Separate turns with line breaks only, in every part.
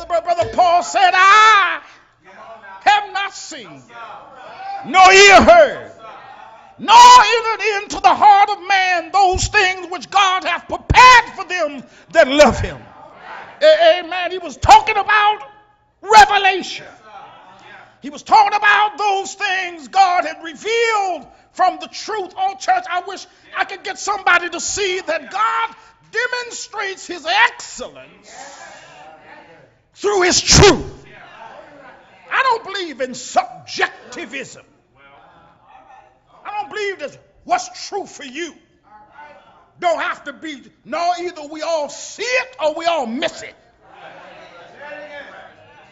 Brother Paul said, I have not seen, nor ear heard, nor entered into the heart of man those things which God hath prepared for them that love him. Amen. He was talking about revelation. He was talking about those things God had revealed from the truth. Oh, church, I wish I could get somebody to see that God demonstrates his excellence through his truth. I don't believe in subjectivism. I don't believe that what's true for you don't have to be, no, either we all see it or we all miss it.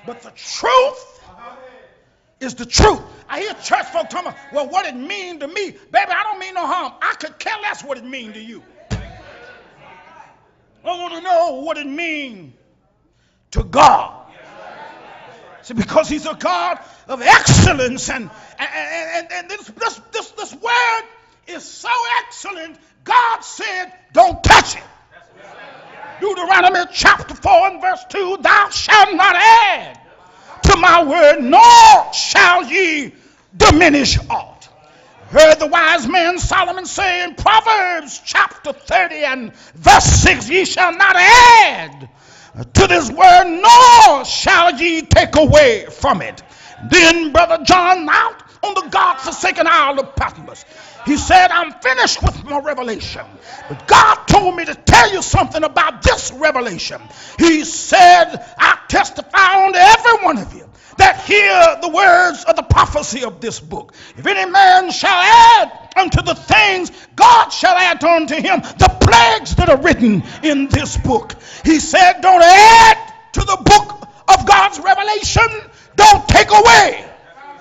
But the truth is the truth. I hear church folk talking about, well, what it mean to me. Baby, I don't mean no harm. I could care less what it mean to you. I want to know what it mean to God. See, because he's a God of excellence, and this word is so excellent, God said, don't touch it. Deuteronomy chapter 4 and verse 2, thou shalt not add to my word, nor shall ye diminish aught. Heard the wise man Solomon say in Proverbs chapter 30 and verse 6, ye shall not add to this word, nor shall ye take away from it. Then Brother John, out on the God-forsaken Isle of Patmos, he said, I'm finished with my revelation. But God told me to tell you something about this revelation. He said, I testify unto every one of you that hear the words of the prophecy of this book. If any man shall add unto the things, God shall add unto him the plagues that are written in this book. He said, don't add to the book of God's revelation. Don't take away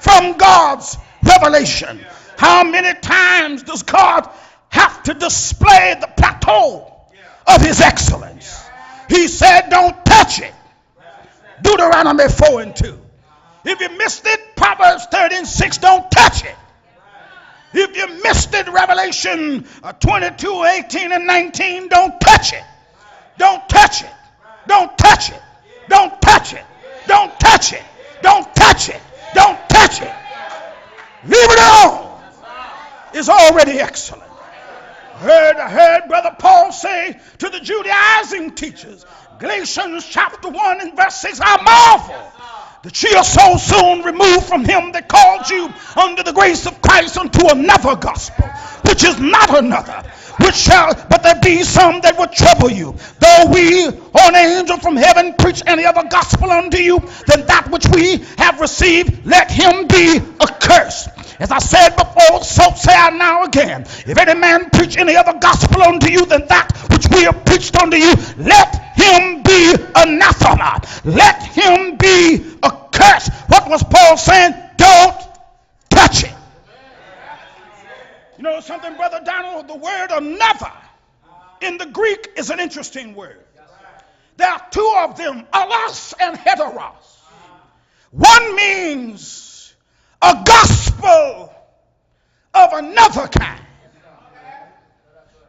from God's revelation. How many times does God have to display the plateau of his excellence? He said, don't touch it. Deuteronomy 4 and 2. If you missed it, Proverbs 30 and 6, don't touch it. If you missed it, Revelation 22, 18 and 19, don't touch it. Don't touch it. Don't touch it. Don't touch it. Don't touch it. Don't touch it. Don't touch it. Leave it alone. It's already excellent. I heard Brother Paul say to the Judaizing teachers, Galatians chapter 1 and verse 6, I marvel that ye are so soon removed from him that called you under the grace of Christ unto another gospel, which is not another, but there be some that would trouble you. Though we or an angel from heaven preach any other gospel unto you than that which we have received, let him be accursed. As I said before, so say I now again. If any man preach any other gospel unto you than that which we have preached unto you, let him be anathema. Let him be accursed. What was Paul saying? Don't touch it. You know something, Brother Donald? The word another in the Greek is an interesting word. There are two of them, allos and heteros. One means a gospel of another kind.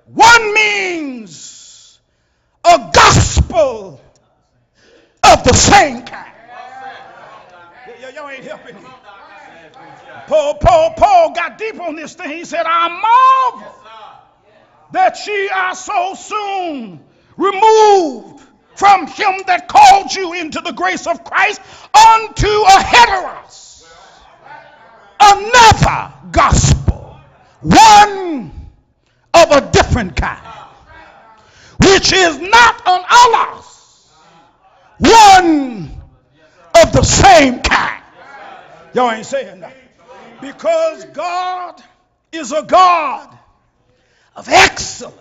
One means a gospel of the same kind. Y'all ain't helping me. Paul got deep on this thing. He said, I marvel that ye are so soon removed from him that called you into the grace of Christ unto a heteros, another gospel, one of a different kind, which is not an allos, one of the same kind. Y'all ain't saying nothing. Because God is a God of excellence.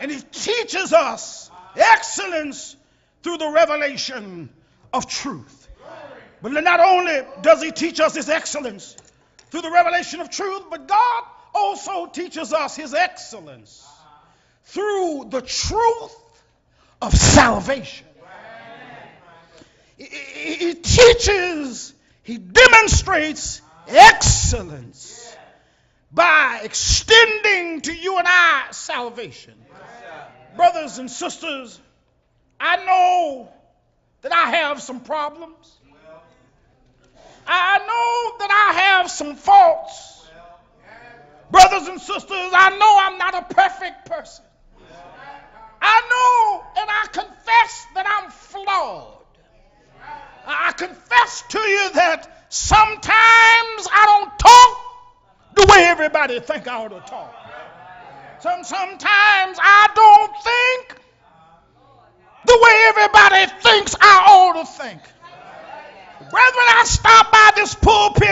And he teaches us excellence through the revelation of truth. But not only does he teach us his excellence through the revelation of truth, but God also teaches us his excellence through the truth of salvation. He teaches, he demonstrates excellence by extending to you and I salvation. Brothers and sisters, I know that I have some problems. I know that I have some faults. Brothers and sisters, I know I'm not a perfect person. I know and I confess that I'm flawed. I confess to you that sometimes I don't talk the way everybody think I ought to talk. Sometimes I don't think the way everybody thinks I ought to think. Brethren, I stop by this pulpit